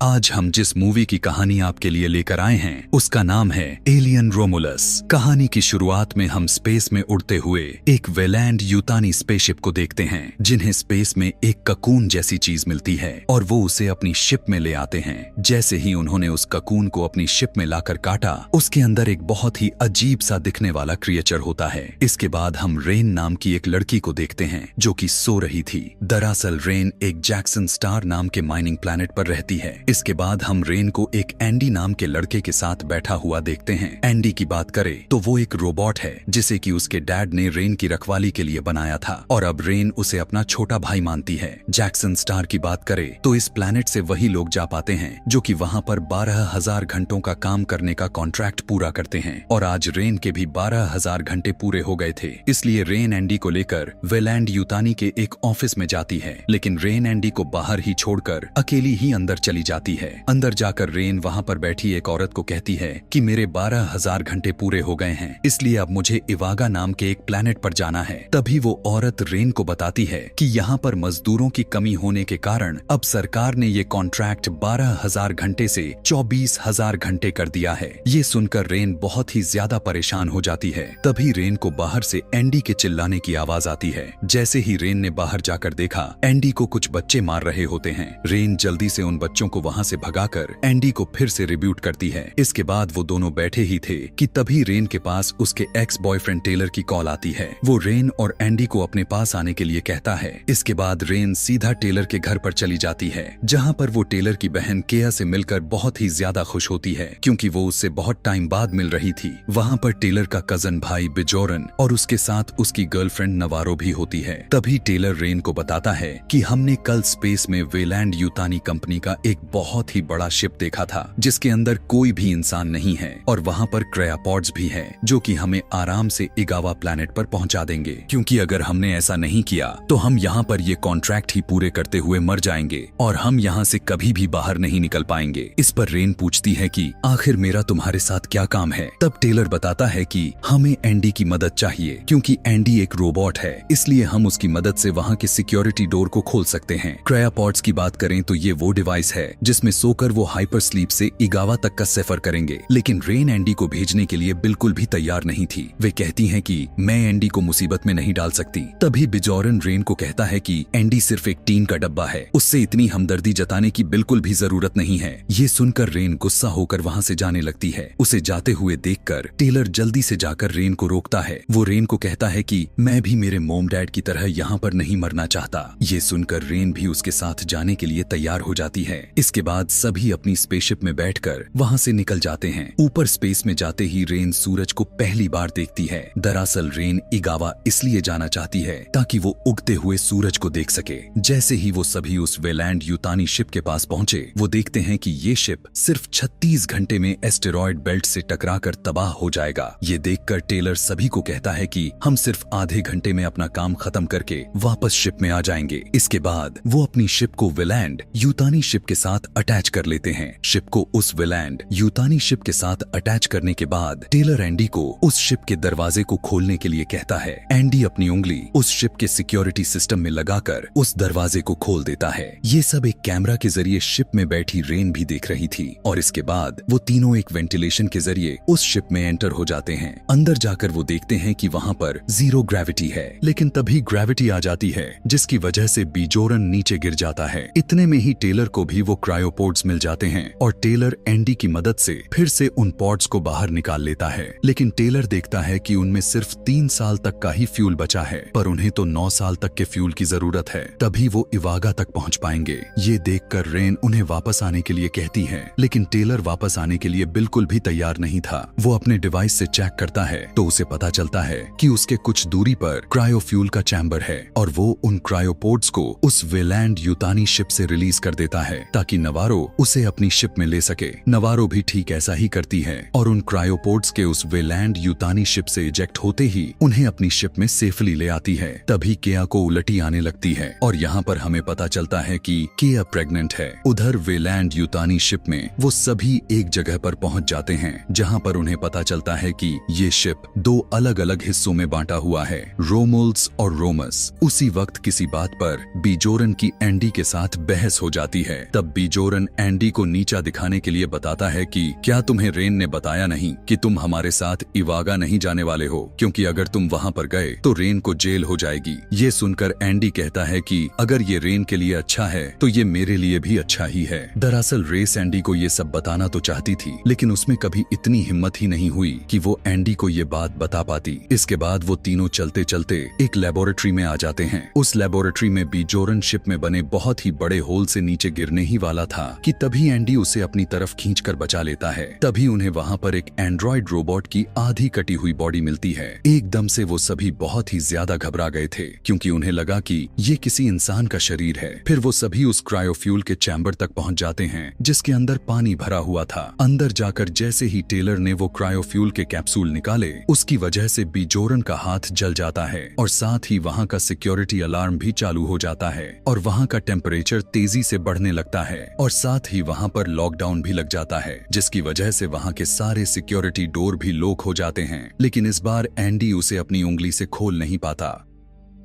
आज हम जिस मूवी की कहानी आपके लिए लेकर आए हैं उसका नाम है एलियन रोमुलस। कहानी की शुरुआत में हम स्पेस में उड़ते हुए एक वेलैंड यूतानी स्पेसशिप को देखते हैं, जिन्हें स्पेस में एक ककून जैसी चीज मिलती है और वो उसे अपनी शिप में ले आते हैं। जैसे ही उन्होंने उस ककून को अपनी शिप में लाकर काटा, उसके अंदर एक बहुत ही अजीब सा दिखने वाला क्रिएचर होता है। इसके बाद हम रेन नाम की एक लड़की को देखते हैं जो कि सो रही थी। दरअसल रेन एक जैक्सन स्टार नाम के माइनिंग प्लैनेट पर रहती है। इसके बाद हम रेन को एक एंडी नाम के लड़के के साथ बैठा हुआ देखते हैं। एंडी की बात करें तो वो एक रोबोट है जिसे कि उसके डैड ने रेन की रखवाली के लिए बनाया था और अब रेन उसे अपना छोटा भाई मानती है। जैक्सन स्टार की बात करें तो इस प्लैनेट से वही लोग जा पाते हैं जो कि वहां पर 12,000 घंटों का काम करने का कॉन्ट्रैक्ट पूरा करते हैं और आज रेन के भी 12,000 घंटे पूरे हो गए थे। इसलिए रेन एंडी को लेकर वेलैंड यूतानी के एक ऑफिस में जाती है, लेकिन रेन एंडी को बाहर ही छोड़कर अकेली ही अंदर चली जाती है। अंदर जाकर रेन वहां पर बैठी एक औरत को कहती है कि मेरे 12,000 घंटे पूरे हो गए हैं, इसलिए अब मुझे इवागा नाम के एक प्लैनेट पर जाना है। तभी वो औरत रेन को बताती है कि यहाँ पर मजदूरों की कमी होने के कारण अब सरकार ने ये कॉन्ट्रैक्ट 12,000 घंटे से 24,000 घंटे कर दिया है। ये सुनकर रेन बहुत ही ज्यादा परेशान हो जाती है। तभी रेन को बाहर से एंडी के चिल्लाने की आवाज आती है। जैसे ही रेन ने बाहर जाकर देखा, एंडी को कुछ बच्चे मार रहे होते हैं। रेन जल्दी से उन बच्चों को वहां से भगाकर एंडी को फिर से रिब्यूट करती है। इसके बाद वो दोनों बैठे ही थे कि तभी रेन के पास उसके एक्स बॉयफ्रेंड टेलर की कॉल आती है। वो रेन और एंडी को अपने पास आने के लिए कहता है। इसके बाद रेन सीधा टेलर के घर पर चली जाती है, जहां पर वो टेलर की बहन केया से मिलकर बहुत ही ज्यादा खुश होती है क्योंकि वो उससे बहुत टाइम बाद मिल रही थी। वहां पर टेलर का कजन भाई बिजोरन और उसके साथ उसकी गर्लफ्रेंड नवारो भी होती है। तभी टेलर रेन को बताता है कि हमने कल स्पेस में वेलैंड यूतानी कंपनी का एक बहुत ही बड़ा शिप देखा था जिसके अंदर कोई भी इंसान नहीं है और वहां पर क्रायोपॉड्स भी हैं जो कि हमें आराम से इगावा प्लैनेट पर पहुंचा देंगे, क्योंकि अगर हमने ऐसा नहीं किया तो हम यहाँ पर ये कॉन्ट्रैक्ट ही पूरे करते हुए मर जाएंगे और हम यहाँ से कभी भी बाहर नहीं निकल पाएंगे। इस पर रेन पूछती है कि आखिर मेरा तुम्हारे साथ क्या काम है। तब टेलर बताता है कि हमें एंडी की मदद चाहिए क्योंकि एंडी एक रोबोट है, इसलिए हम उसकी मदद से वहाँ के सिक्योरिटी डोर को खोल सकते हैं। क्रायोपॉड्स की बात करें तो ये वो डिवाइस है जिसमें सोकर वो हाइपर स्लीप से इगावा तक का सफर करेंगे। लेकिन रेन एंडी को भेजने के लिए बिल्कुल भी तैयार नहीं थी। वे कहती हैं कि मैं एंडी को मुसीबत में नहीं डाल सकती। तभी बिजोरन रेन को कहता है कि एंडी सिर्फ एक टीन का डब्बा है, उससे इतनी हमदर्दी जताने की बिल्कुल भी जरूरत नहीं है। ये सुनकर रेन गुस्सा होकर वहाँ से जाने लगती है। उसे जाते हुए देखकर टेलर जल्दी से जाकर रेन को रोकता है। वो रेन को कहता है कि मैं भी मेरे मोम डैड की तरह यहाँ पर नहीं मरना चाहता। ये सुनकर रेन भी उसके साथ जाने के लिए तैयार हो जाती है। इसके बाद सभी अपनी स्पेसशिप में बैठकर वहां से निकल जाते हैं। ऊपर स्पेस में जाते ही रेन सूरज को पहली बार देखती है। दरअसल रेन इगावा इसलिए जाना चाहती है ताकि वो उगते हुए सूरज को देख सके। जैसे ही वो सभी उस वेलैंड यूतानी शिप के पास पहुंचे, वो देखते हैं कि ये शिप सिर्फ 36 घंटे में एस्टेरॉयड बेल्ट से टकराकर तबाह हो जाएगा। ये देखकर टेलर सभी को कहता है कि हम सिर्फ आधे घंटे में अपना काम खत्म करके वापस शिप में आ जाएंगे। इसके बाद वो अपनी शिप को वेलैंड यूतानी शिप के साथ अटैच कर लेते हैं। शिप को उस वेलैंड यूतानी शिप के साथ अटैच करने के बाद टेलर एंडी को उस शिप के दरवाजे को खोलने के लिए कहता है। एंडी अपनी उंगली उस शिप के सिक्योरिटी सिस्टम में लगाकर उस दरवाजे को खोल देता है। ये सब एक कैमरा के जरिए शिप में बैठी रेन भी देख रही थी और इसके बाद वो तीनों एक वेंटिलेशन के जरिए उस शिप में एंटर हो जाते हैं। अंदर जाकर वो देखते हैं कि वहाँ पर 0 ग्रेविटी है, लेकिन तभी ग्रेविटी आ जाती है जिसकी वजह से बिजोरन नीचे गिर जाता है। इतने में ही टेलर को भी वो क्रायोपोड्स मिल जाते हैं और टेलर एंडी की मदद से फिर से उन पॉड्स को बाहर निकाल लेता है। लेकिन टेलर देखता है कि उनमें सिर्फ 3 साल तक का ही फ्यूल बचा है, पर उन्हें तो 9 साल तक के फ्यूल की जरूरत है, तभी वो इवागा तक पहुंच पाएंगे। ये देखकर रेन उन्हें वापस आने के लिए कहती है, लेकिन टेलर वापस आने के लिए बिल्कुल भी तैयार नहीं था। वो अपने डिवाइस से चेक करता है तो उसे पता चलता है कि उसके कुछ दूरी पर क्रायोफ्यूल का चैम्बर है और वो उन क्रायोपोड्स को उस वेलैंड यूतानी शिप से रिलीज कर देता है ताकि नवारो उसे अपनी शिप में ले सके। नवारो भी ठीक ऐसा ही करती है और उन क्रायोपोड्स के उस वेलैंड यूतानी शिप से इजेक्ट होते ही उन्हें अपनी शिप में सेफली ले आती है। तभी केया को उलटी आने लगती है और यहाँ पर हमें पता चलता है कि केया प्रेग्नेंट है। उधर वेलैंड यूतानी शिप में वो सभी एक जगह पर पहुंच जाते हैं जहाँ पर उन्हें पता चलता है कि ये शिप 2 अलग अलग हिस्सों में बांटा हुआ है, रोमुल्स और रोमस। उसी वक्त किसी बात पर बिजोरन की एंडी के साथ बहस हो जाती है। तब बीजोरन एंडी को नीचा दिखाने के लिए बताता है कि क्या तुम्हें रेन ने बताया नहीं कि तुम हमारे साथ इवागा नहीं जाने वाले हो, क्योंकि अगर तुम वहाँ पर गए तो रेन को जेल हो जाएगी। ये सुनकर एंडी कहता है कि अगर ये रेन के लिए अच्छा है तो ये मेरे लिए भी अच्छा ही है। दरअसल रेस एंडी को ये सब बताना तो चाहती थी, लेकिन उसमें कभी इतनी हिम्मत ही नहीं हुई कि वो एंडी को ये बात बता पाती। इसके बाद वो तीनों चलते चलते एक लेबोरेटरी में आ जाते हैं। उस लेबोरेटरी में बीजोरन शिप में बने बहुत ही बड़े होल से नीचे गिरने ही वाला था कि तभी एंडी उसे अपनी तरफ खींचकर बचा लेता है। तभी उन्हें वहाँ पर एक एंड्रॉइड रोबोट की आधी कटी हुई बॉडी मिलती है। एकदम से वो सभी बहुत ही ज्यादा घबरा गए थे, क्योंकि उन्हें लगा कि ये किसी इंसान का शरीर है। फिर वो सभी उस क्रायोफ्यूल के चैम्बर तक पहुंच जाते हैं जिसके अंदर पानी भरा हुआ था। अंदर जाकर जैसे ही टेलर ने वो क्रायोफ्यूल के कैप्सूल निकाले, उसकी वजह से बीजोरन का हाथ जल जाता है और साथ ही वहाँ का सिक्योरिटी अलार्म भी चालू हो जाता है और वहाँ का टेम्परेचर तेजी से बढ़ने लगता है और साथ ही वहाँ पर लॉकडाउन भी लग जाता है, जिसकी वजह से वहाँ के सारे सिक्योरिटी डोर भी लॉक हो जाते हैं। लेकिन इस बार एंडी उसे अपनी उंगली से खोल नहीं पाता।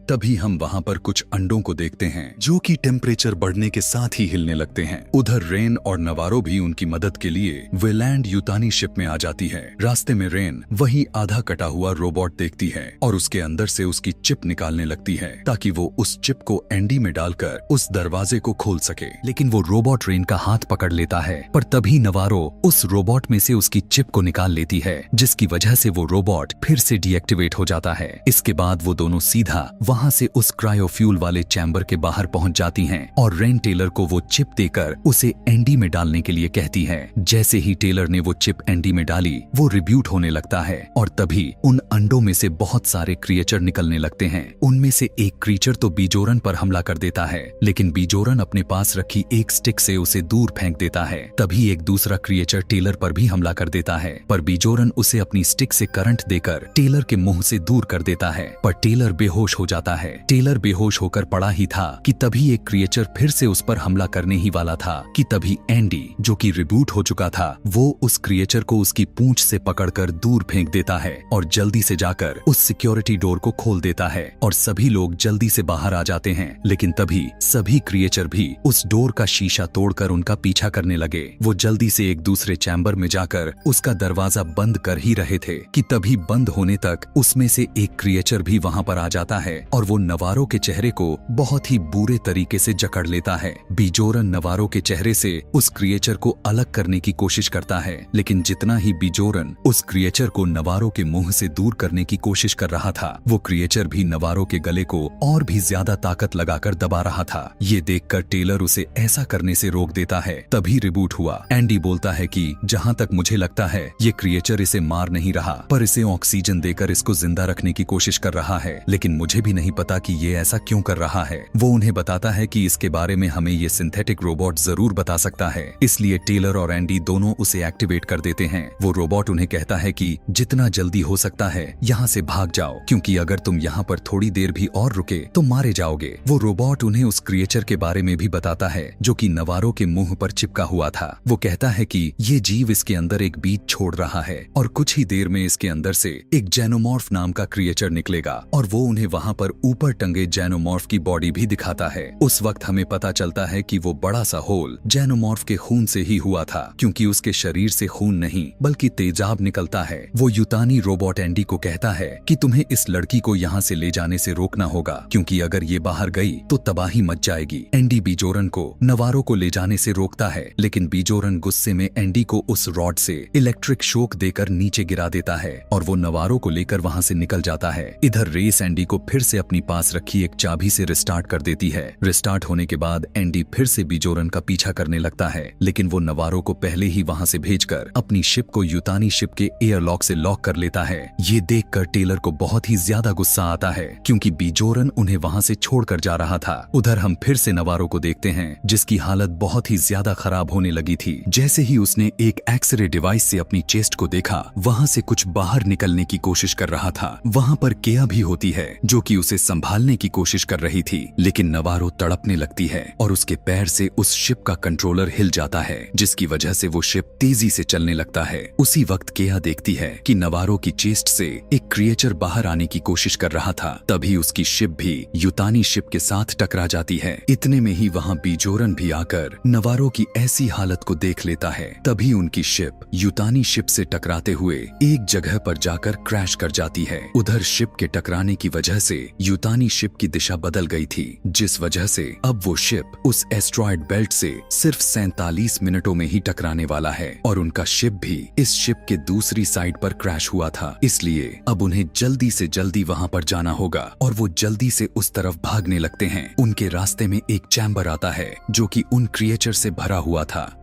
तभी हम वहाँ पर कुछ अंडों को देखते हैं जो कि टेम्परेचर बढ़ने के साथ ही हिलने लगते हैं। उधर रेन और नवारो भी उनकी मदद के लिए वेलैंड यूतानी शिप में आ जाती है। रास्ते में रेन वही आधा कटा हुआ रोबोट देखती है और उसके अंदर से उसकी चिप निकालने लगती है ताकि वो उस चिप को एंडी में डालकर उस दरवाजे को खोल सके। लेकिन वो रोबोट रेन का हाथ पकड़ लेता है, पर तभी नवारो उस रोबोट में से उसकी चिप को निकाल लेती है, जिसकी वजह से वो रोबोट फिर से डीएक्टिवेट हो जाता है। इसके बाद वो दोनों सीधा वहाँ से उस क्रायोफ्यूल वाले चैम्बर के बाहर पहुंच जाती हैं और रेन टेलर को वो चिप देकर उसे एंडी में डालने के लिए कहती है। जैसे ही टेलर ने वो चिप एंडी में डाली, वो रिब्यूट होने लगता है और तभी उन अंडों में से बहुत सारे क्रिएचर निकलने लगते हैं। उनमें से एक क्रीचर तो बीजोरन पर हमला कर देता है, लेकिन बीजोरन अपने पास रखी एक स्टिक से उसे दूर फेंक देता है। तभी एक दूसरा क्रिएचर टेलर पर भी हमला कर देता है, पर बीजोरन उसे अपनी स्टिक से करंट देकर टेलर के मुंह से दूर कर देता है, पर टेलर बेहोश हो जाता है। टेलर बेहोश होकर पड़ा ही था कि तभी एक क्रिएचर फिर से उस पर हमला करने ही वाला था कि तभी एंडी, जो कि रिबूट हो चुका था, वो उस क्रिएचर को उसकी पूंछ से पकड़कर दूर फेंक देता है और जल्दी से जाकर उस सिक्योरिटी डोर को खोल देता है और सभी लोग जल्दी से बाहर आ जाते हैं। लेकिन तभी सभी क्रिएचर भी उस डोर का शीशा तोड़कर उनका पीछा करने लगे। वो जल्दी से एक दूसरे चैम्बर में जाकर उसका दरवाजा बंद कर ही रहे थे कि तभी बंद होने तक उसमें से एक क्रिएचर भी वहां पर आ जाता है और वो नवारो के चेहरे को बहुत ही बुरे तरीके से जकड़ लेता है। बीजोरन नवारो के चेहरे से उस क्रिएचर को अलग करने की कोशिश करता है, लेकिन जितना ही बीजोरन उस क्रिएचर को नवारो के मुंह से दूर करने की कोशिश कर रहा था, वो क्रिएचर भी नवारो के गले को और भी ज्यादा ताकत लगाकर दबा रहा था। ये देखकर टेलर उसे ऐसा करने से रोक देता है। तभी रिबूट हुआ। एंडी बोलता है कि जहां तक मुझे लगता है ये क्रिएचर इसे मार नहीं रहा, पर इसे ऑक्सीजन देकर इसको जिंदा रखने की कोशिश कर रहा है। लेकिन मुझे भी नहीं पता कि ये ऐसा क्यों कर रहा है। वो उन्हें बताता है कि इसके बारे में हमें ये सिंथेटिक रोबोट जरूर बता सकता है। इसलिए टेलर और एंडी दोनों उसे एक्टिवेट कर देते हैं। वो रोबोट उन्हें कहता है कि जितना जल्दी हो सकता है यहाँ से भाग जाओ, क्योंकि अगर तुम यहाँ पर थोड़ी देर भी और रुके तो मारे जाओगे। वो रोबोट उन्हें उस क्रिएचर के बारे में भी बताता है जो कि नवारो के मुंह पर चिपका हुआ था। वो कहता है कि ये जीव इसके अंदर एक बीज छोड़ रहा है और कुछ ही देर में इसके अंदर से एक जेनोमॉर्फ नाम का क्रिएचर निकलेगा और वो उन्हें वहाँ पर ऊपर टंगे जेनोमॉर्फ की बॉडी भी दिखाता है। उस वक्त हमें पता चलता है कि वो बड़ा सा होल जेनोमॉर्फ के खून से ही हुआ था, क्योंकि उसके शरीर से खून नहीं बल्कि तेजाब निकलता है। वो यूतानी रोबोट एंडी को कहता है कि तुम्हें इस लड़की को यहाँ से ले जाने से रोकना होगा, क्योंकि अगर ये बाहर गई तो तबाही मच जाएगी। एंडी बीजोरन को नवारो को ले जाने से रोकता है, लेकिन बीजोरन गुस्से में एंडी को उस रॉड से इलेक्ट्रिक शॉक देकर नीचे गिरा देता है और वो नवारो को लेकर वहाँ से निकल जाता है। इधर रेस एंडी को फिर से अपनी पास रखी एक चाबी से रिस्टार्ट कर देती है। रिस्टार्ट होने के बाद एंडी फिर से बीजोरन का पीछा करने लगता है, लेकिन वो नवारो को पहले ही वहाँ से भेजकर अपनी शिप को यूतानी शिप के एयरलॉक से लॉक कर लेता है। ये देखकर टेलर को बहुत ही ज्यादा गुस्सा आता है, क्योंकि बीजोरन उन्हें वहाँ से छोड़कर जा रहा था। उधर हम फिर से नवारो को देखते हैं, जिसकी हालत बहुत ही ज्यादा खराब होने लगी थी। जैसे ही उसने एक एक्सरे डिवाइस से अपनी चेस्ट को देखा, वहाँ से कुछ बाहर निकलने की कोशिश कर रहा था। वहाँ पर केया भी होती है, जो कि उसे संभालने की कोशिश कर रही थी, लेकिन नवारो तड़पने लगती है और उसके पैर से उस शिप का कंट्रोलर हिल जाता है, जिसकी वजह से वो शिप तेजी से चलने लगता है। उसी वक्त केया देखती है कि नवारो की चेस्ट से एक क्रिएचर बाहर आने की कोशिश कर रहा था। तभी उसकी शिप भी यूतानी शिप के साथ टकरा जाती है। इतने में ही वहाँ बीजोरन भी आकर नवारो की ऐसी हालत को देख लेता है। तभी उनकी शिप यूतानी शिप से टकराते हुए एक जगह पर जाकर क्रैश कर जाती है। उधर शिप के टकराने की वजह से यूतानी शिप की दिशा बदल गई थी, जिस वजह से अब वो शिप उस एस्ट्रॉयड बेल्ट से सिर्फ 47 मिनटों में ही टकराने वाला है और उनका शिप भी इस शिप के दूसरी साइड पर क्रैश हुआ था। इसलिए अब उन्हें जल्दी से जल्दी वहां पर जाना होगा और वो जल्दी से उस तरफ भागने लगते हैं। उनके रास्ते में एक चैम्बर आता है जो कि उन क्रिएचर से भरा हुआ था।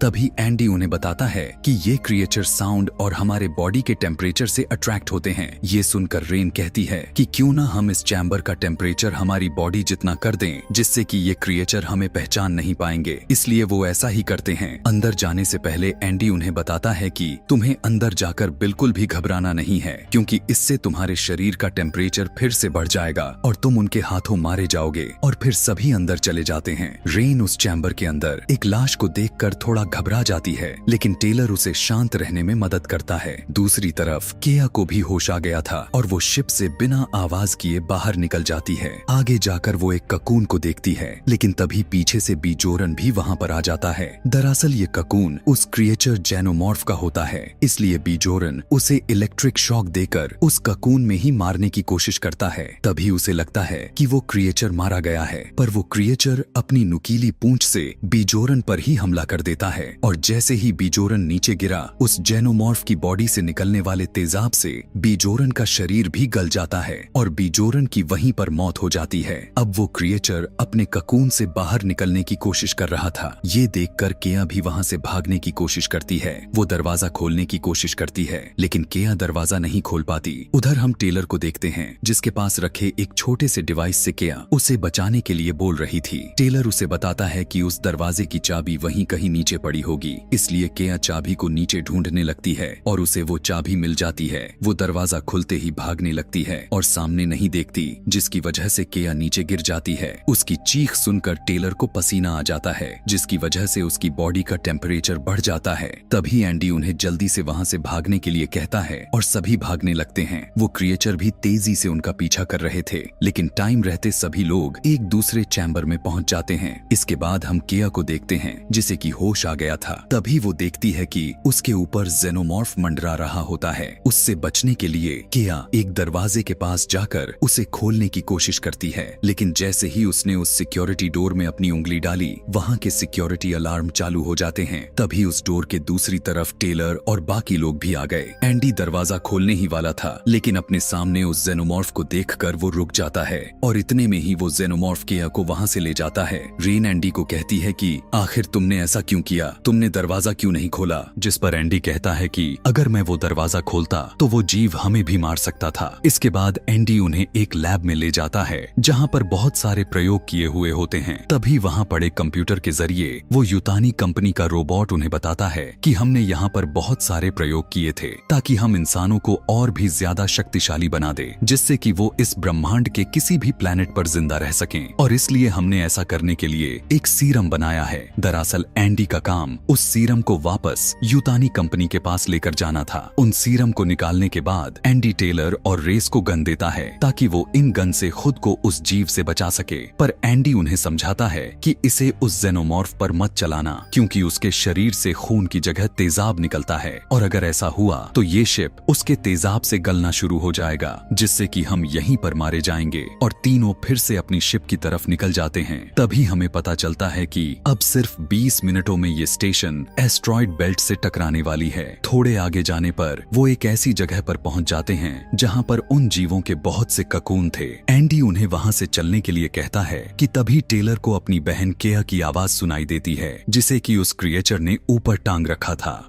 तभी एंडी उन्हें बताता है कि ये क्रिएचर साउंड और हमारे बॉडी के टेम्परेचर से अट्रैक्ट होते हैं। ये सुनकर रेन कहती है कि क्यों ना हम इस चैम्बर का टेम्परेचर हमारी बॉडी जितना कर दें, जिससे कि ये क्रिएचर हमें पहचान नहीं पाएंगे। इसलिए वो ऐसा ही करते हैं। अंदर जाने से पहले एंडी उन्हें बताता है कि तुम्हें अंदर जाकर बिल्कुल भी घबराना नहीं है, क्योंकि इससे तुम्हारे शरीर का टेम्परेचर फिर से बढ़ जाएगा और तुम उनके हाथों मारे जाओगे। और फिर सभी अंदर चले जाते हैं। रेन उस चैम्बर के अंदर एक लाश को देखकर थोड़ा घबरा जाती है, लेकिन टेलर उसे शांत रहने में मदद करता है। दूसरी तरफ केया को भी होश आ गया था और वो शिप से बिना आवाज किए बाहर निकल जाती है। आगे जाकर वो एक ककून को देखती है, लेकिन तभी पीछे से बीजोरन भी वहां पर आ जाता है। दरअसल ये ककून उस क्रिएचर जेनोमॉर्फ का होता है, इसलिए बीजोरन उसे इलेक्ट्रिक शॉक देकर उस ककून में ही मारने की कोशिश करता है। तभी उसे लगता है कि वो क्रिएचर मारा गया है, पर वो क्रिएचर अपनी नुकीली पूंछ से बीजोरन पर ही हमला कर देता है और जैसे ही बीजोरन नीचे गिरा, उस जेनोमॉर्फ की बॉडी से निकलने वाले तेजाब से बीजोरन का शरीर भी गल जाता है और बीजोरन की वहीं पर मौत हो जाती है। अब वो क्रिएचर अपने ककून से बाहर निकलने की कोशिश कर रहा था। ये देखकर केया भी वहां से भागने की कोशिश करती है। वो दरवाजा खोलने की कोशिश करती है, लेकिन केया दरवाजा नहीं खोल पाती। उधर हम टेलर को देखते हैं, जिसके पास रखे एक छोटे से डिवाइस से केया उसे बचाने के लिए बोल रही थी। टेलर उसे बताता है कि उस दरवाजे की चाबी वहीं कहीं नीचे पड़ी होगी, इसलिए केया चाबी को नीचे ढूंढने लगती है और उसे वो चाबी मिल जाती है। वो दरवाजा खुलते ही भागने लगती है और सामने नहीं देखती, जिसकी वजह से केया नीचे गिर जाती है। उसकी चीख सुनकर टेलर को पसीना आ जाता है, जिसकी वजह से उसकी बॉडी का टेम्परेचर बढ़ जाता है। तभी एंडी उन्हें जल्दी से वहां से भागने के लिए कहता है और सभी भागने लगते हैं। वो क्रिएचर भी तेजी से उनका पीछा कर रहे थे, लेकिन टाइम रहते सभी लोग एक दूसरे चैम्बर में पहुंच जाते हैं। इसके बाद हम केया को देखते हैं, जिसे की होश आ गया था। तभी वो देखती है कि उसके ऊपर जेनोमॉर्फ मंडरा रहा होता है। उससे बचने के लिए केया एक दरवाजे के पास जाकर उसे खोलने की कोशिश करती है, लेकिन जैसे ही उसने उस सिक्योरिटी डोर में अपनी उंगली डाली, वहां के सिक्योरिटी अलार्म चालू हो जाते हैं। तभी उस डोर के दूसरी तरफ टेलर और बाकी लोग भी आ गए। एंडी दरवाजा खोलने ही वाला था, लेकिन अपने सामने उस जेनोमॉर्फ को देखकर वो रुक जाता है और इतने में ही वो जेनोमॉर्फ केया को वहां से ले जाता है। रेन एंडी को कहती है कि आखिर तुमने ऐसा क्यों किया, तुमने दरवाजा क्यों नहीं खोला? जिस पर एंडी कहता है कि अगर मैं वो दरवाजा खोलता तो वो जीव हमें भी मार सकता था। इसके बाद एंडी उन्हें एक लैब में ले जाता है, जहां पर बहुत सारे प्रयोग किए हुए होते हैं। तभी वहां पड़े कंप्यूटर के जरिए वो यूतानी कंपनी का रोबोट उन्हें बताता है कि हमने यहाँ पर बहुत सारे प्रयोग किए थे ताकि हम इंसानों को और भी ज्यादा शक्तिशाली बना दे, जिससे कि वो इस ब्रह्मांड के किसी भी प्लेनेट पर जिंदा रह सकें, और इसलिए हमने ऐसा करने के लिए एक सीरम बनाया है। दरअसल एंडी का काम उस सीरम को वापस यूतानी कंपनी के पास लेकर जाना था। उन सीरम को निकालने के बाद एंडी टेलर और रेस को गन देता है ताकि वो इन गन से खुद को उस जीव से बचा सके, पर एंडी उन्हें समझाता है कि इसे उस जेनोमॉर्फ पर मत चलाना, क्योंकि उसके शरीर से खून की जगह तेजाब निकलता है और अगर ऐसा हुआ तो ये शिप उसके तेजाब से गलना शुरू हो जाएगा, जिससे कि हम यहीं पर मारे जाएंगे। और तीनों फिर से अपनी शिप की तरफ निकल जाते हैं। तभी हमें पता चलता है कि अब सिर्फ 20 मिनटों में ये स्टेशन एस्ट्रॉयड बेल्ट से टकराने वाली है। थोड़े आगे जाने पर वो एक ऐसी जगह पर पहुंच जाते हैं जहां पर उन जीवों के बहुत से ककून थे। एंडी उन्हें वहां से चलने के लिए कहता है कि तभी टेलर को अपनी बहन केया की आवाज सुनाई देती है, जिसे कि उस क्रिएचर ने ऊपर टांग रखा था।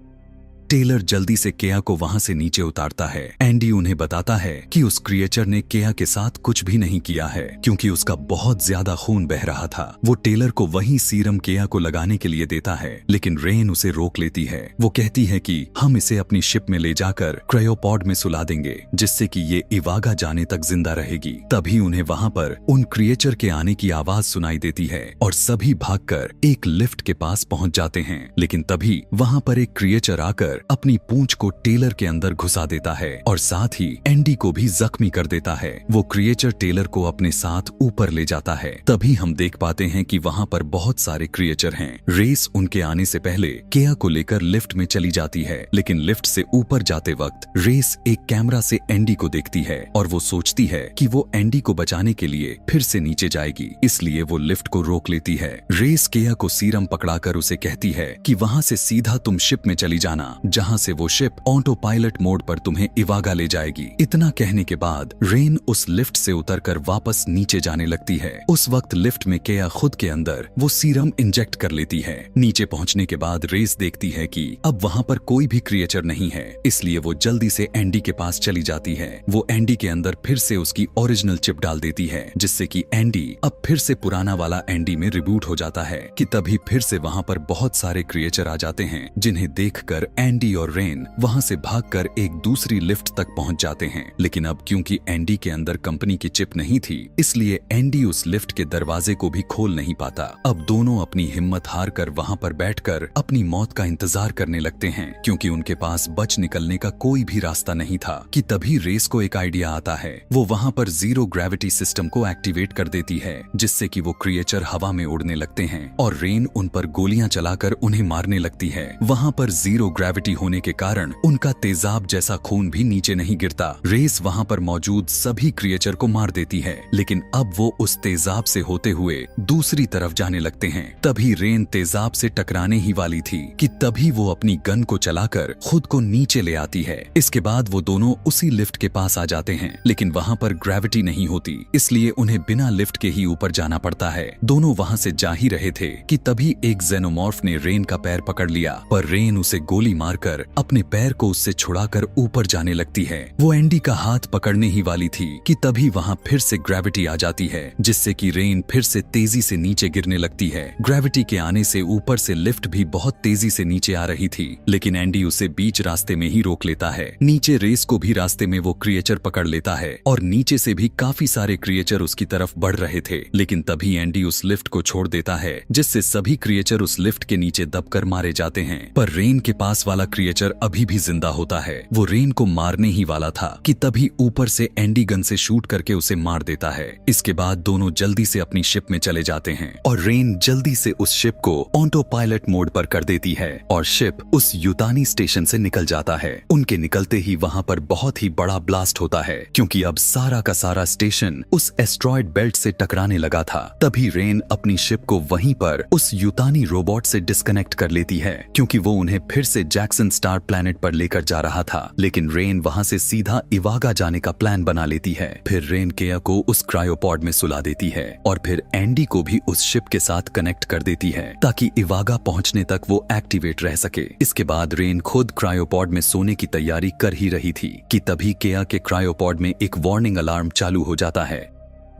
टेलर जल्दी से केया को वहां से नीचे उतारता है। एंडी उन्हें बताता है कि उस क्रिएचर ने केया के साथ कुछ भी नहीं किया है क्योंकि उसका बहुत ज्यादा खून बह रहा था। वो टेलर को वही सीरम केया को लगाने के लिए देता है, लेकिन रेन उसे रोक लेती है। वो कहती है कि हम इसे अपनी शिप में ले जाकर क्रायोपॉड में सुला देंगे जिससे कि ये इवागा जाने तक जिंदा रहेगी। तभी उन्हें वहां पर उन क्रिएचर के आने की आवाज सुनाई देती है और सभी भागकर एक लिफ्ट के पास पहुंच जाते हैं। लेकिन तभी वहां पर एक क्रिएचर आकर अपनी पूंछ को टेलर के अंदर घुसा देता है और साथ ही एंडी को भी जख्मी कर देता है। वो क्रिएचर टेलर को अपने साथ ऊपर ले जाता है। तभी हम देख पाते हैं कि वहां पर बहुत सारे क्रिएचर हैं। रेस उनके आने से पहले केया को लेकर लिफ्ट में चली जाती है, लेकिन लिफ्ट से ऊपर जाते वक्त रेस एक कैमरा से एंडी को देखती है और वो सोचती है कि वो एंडी को बचाने के लिए फिर से नीचे जाएगी, इसलिए वो लिफ्ट को रोक लेती है। रेस केया को सीरम पकड़ाकर उसे कहती है कि वहां से सीधा तुम शिप में चली जाना, जहां से वो शिप ऑटो पायलट मोड पर तुम्हें इवागा ले जाएगी। इतना कहने के बाद रेन उस लिफ्ट से उतरकर वापस नीचे जाने लगती है। उस वक्त लिफ्ट में केया खुद के अंदर वो सीरम इंजेक्ट कर लेती है। नीचे पहुंचने के बाद रेस देखती है कि अब वहां पर कोई भी क्रिएचर नहीं है, इसलिए वो जल्दी से एंडी के पास चली जाती है। वो एंडी के अंदर फिर से उसकी ओरिजिनल चिप डाल देती है, जिससे कि एंडी अब फिर से पुराना वाला एंडी में रिबूट हो जाता है। कि तभी फिर से वहां पर बहुत सारे क्रिएचर आ जाते हैं, जिन्हें देखकर एंडी और रेन वहां से भागकर एक दूसरी लिफ्ट तक पहुंच जाते हैं। लेकिन अब क्योंकि एंडी के अंदर कंपनी की चिप नहीं थी, इसलिए एंडी उस लिफ्ट के दरवाजे को भी खोल नहीं पाता। अब दोनों अपनी हिम्मत हार कर वहां पर बैठकर अपनी मौत का इंतजार करने लगते हैं, क्योंकि उनके पास बच निकलने का कोई भी रास्ता नहीं था। कि तभी रेस को एक आइडिया आता है। वो वहां पर जीरो ग्रेविटी सिस्टम को एक्टिवेट कर देती है, जिससे कि वो क्रिएचर हवा में उड़ने लगते हैं और रेन उन पर गोलियां चलाकर उन्हें मारने लगती है। वहां पर जीरो ग्रेविटी होने के कारण उनका तेजाब जैसा खून भी नीचे नहीं गिरता। रेस वहां पर मौजूद सभी क्रिएचर को मार देती है, लेकिन अब वो उस तेजाब से होते हुए दूसरी तरफ जाने लगते हैं। तभी रेन तेजाब से टकराने ही वाली थी कि तभी वो अपनी गन को चलाकर खुद को नीचे ले आती है। इसके बाद वो दोनों उसी लिफ्ट के पास आ जाते हैं, लेकिन वहां पर ग्रेविटी नहीं होती, इसलिए उन्हें बिना लिफ्ट के ही ऊपर जाना पड़ता है। दोनों वहां से जा ही रहे थे कि तभी एक जेनोमॉर्फ ने रेन का पैर पकड़ लिया, पर रेन उसे गोली मारकर अपने पैर को उससे छुड़ाकर ऊपर जाने लगती है। वो एंडी का हाथ पकड़ने ही वाली थी कि तभी वहां फिर से ग्रेविटी आ जाती है, जिससे कि रेन फिर से तेजी से नीचे गिरने लगती है। ग्रेविटी के आने से ऊपर से लिफ्ट भी बहुत तेजी से नीचे आ रही थी, लेकिन एंडी उसे बीच रास्ते में ही रोक लेता है। नीचे रेस को भी रास्ते में वो क्रिएचर पकड़ लेता है और नीचे से भी काफी सारे क्रिएचर उसकी तरफ बढ़ रहे थे, लेकिन तभी एंडी उस लिफ्ट को छोड़ देता है, जिससे सभी क्रिएचर उस लिफ्ट के नीचे दबकर मारे जाते हैं। पर रेन के पास वाला क्रिएचर अभी भी जिंदा होता है। वो रेन को मारने ही वाला था कि तभी ऊपर से एंडी गन से शूट करके उसे मार देता है। इसके बाद दोनों जल्दी से अपनी शिप में चले जाते हैं और रेन जल्दी से उस शिप को ऑटो पायलट मोड पर कर देती है और शिप उस यूतानी स्टेशन से निकल जाता है। उनके निकलते ही वहां पर बहुत ही बड़ा ब्लास्ट होता है, क्योंकि अब सारा का सारा स्टेशन उस एस्ट्रॉयड बेल्ट से टकराने लगा था। तभी रेन अपनी शिप को वहीं पर उस यूतानी रोबोट से डिस्कनेक्ट कर लेती है, क्योंकि वो उन्हें फिर से जैक्सन स्टार प्लैनेट पर लेकर जा रहा था। लेकिन रेन वहां से सीधा इवागा जाने का प्लान बना लेती है। फिर रेन केया को उस क्रायोपॉड में सुला देती है और फिर एंडी को भी उस शिप के साथ कनेक्ट कर देती है, ताकि इवागा पहुंचने तक वो एक्टिवेट रह सके। इसके बाद रेन खुद क्रायोपॉड में सोने की तैयारी कर ही रही थी कि तभी केया के क्रायोपॉड में एक वार्निंग अलार्म चालू हो जाता है।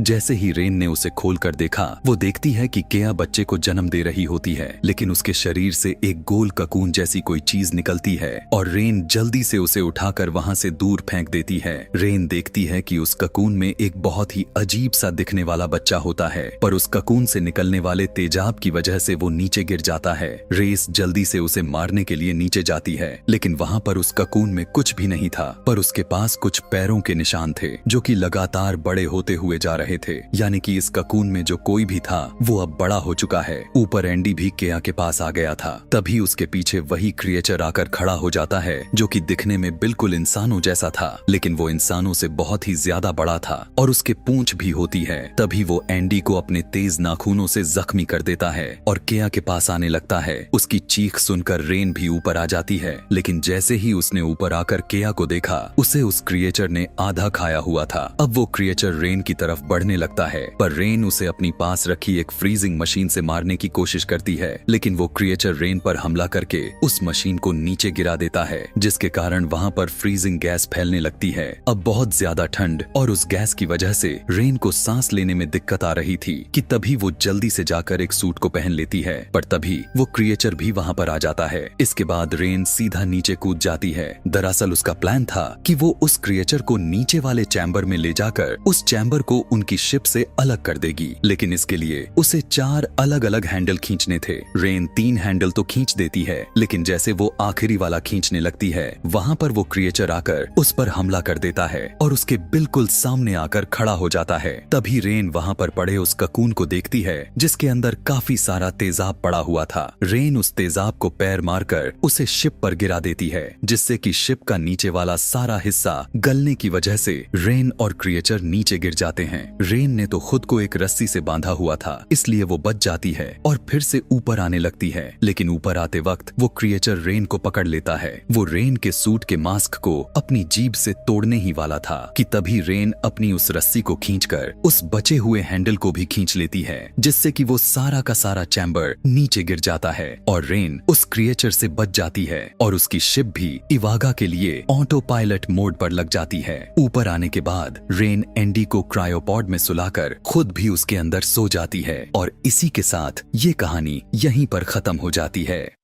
जैसे ही रेन ने उसे खोलकर देखा, वो देखती है कि केया बच्चे को जन्म दे रही होती है, लेकिन उसके शरीर से एक गोल ककून जैसी कोई चीज निकलती है और रेन जल्दी से उसे उठाकर वहां से दूर फेंक देती है। रेन देखती है कि उस ककून में एक बहुत ही अजीब सा दिखने वाला बच्चा होता है, पर उस ककून से निकलने वाले तेजाब की वजह से वो नीचे गिर जाता है। रेस जल्दी से उसे मारने के लिए नीचे जाती है, लेकिन वहां पर उस ककून में कुछ भी नहीं था, पर उसके पास कुछ पैरों के निशान थे जो कि लगातार बड़े होते हुए जा रहे थे। यानी कि इस ककून में जो कोई भी था वो अब बड़ा हो चुका है। ऊपर एंडी भी केया के पास आ गया था। तभी उसके पीछे वही क्रिएचर आकर खड़ा हो जाता है, जो कि दिखने में बिल्कुल इंसानों जैसा था, लेकिन वो इंसानों से बहुत ही ज्यादा बड़ा था और उसके पूंछ भी होती है। तभी वो एंडी को अपने तेज नाखूनों से जख्मी कर देता है और केया के पास आने लगता है। उसकी चीख सुनकर रेन भी ऊपर आ जाती है, लेकिन जैसे ही उसने ऊपर आकर केया को देखा, उसे उस क्रिएचर ने आधा खाया हुआ था। अब वो क्रिएचर रेन की तरफ बढ़ने लगता है, पर रेन उसे अपनी पास रखी एक फ्रीजिंग मशीन से मारने की कोशिश करती है, लेकिन वो क्रिएचर रेन पर हमला करके उस मशीन को नीचे गिरा देता है, जिसके कारण वहाँ पर फ्रीजिंग गैस फैलने लगती है। अब बहुत ज्यादा ठंड और उस गैस की वजह से रेन को सांस लेने में दिक्कत आ रही थी कि तभी वो जल्दी से जाकर एक सूट को पहन लेती है, पर तभी वो क्रिएचर भी वहाँ पर आ जाता है। इसके बाद रेन सीधा नीचे कूद जाती है। दरअसल उसका प्लान था कि वो उस क्रिएचर को नीचे वाले चैम्बर में ले जाकर उस चैम्बर को उनकी शिप से अलग कर देगी, लेकिन इसके लिए उसे 4 अलग अलग हैंडल खींचने थे। रेन 3 हैंडल तो खींच देती है, लेकिन जैसे वो आखिरी वाला खींचने लगती है, वहाँ पर वो क्रिएचर आकर उस पर हमला कर देता है और उसके बिल्कुल सामने आकर खड़ा हो जाता है। तभी रेन वहाँ पर पड़े उस ककून को देखती है, जिसके अंदर काफी सारा तेजाब पड़ा हुआ था। रेन उस तेजाब को पैर मारकर उसे शिप पर गिरा देती है, जिससे कि शिप का नीचे वाला सारा हिस्सा गलने की वजह से रेन और क्रिएचर नीचे गिर जाते हैं। रेन ने तो खुद को एक रस्सी से बांधा हुआ था, इसलिए वो बच जाती है और फिर से ऊपर आने लगती है, लेकिन ऊपर आते वक्त वो क्रिएचर रेन को पकड़ लेता है। वो रेन के सूट के मास्क को अपनी जीभ से तोड़ने ही वाला था कि तभी रेन अपनी उस रस्सी को खींचकर उस बचे हुए हैंडल को भी खींच लेती है, जिससे कि वो सारा का सारा चैम्बर नीचे गिर जाता है और रेन उस क्रिएचर से बच जाती है और उसकी शिप भी इवागा के लिए ऑटो पायलट मोड पर लग जाती है। ऊपर आने के बाद रेन एंडी को क्रायोपॉड में सुलाकर खुद भी उसके अंदर सो जाती है और इसी के साथ ये कहानी यहीं पर खत्म हो जाती है।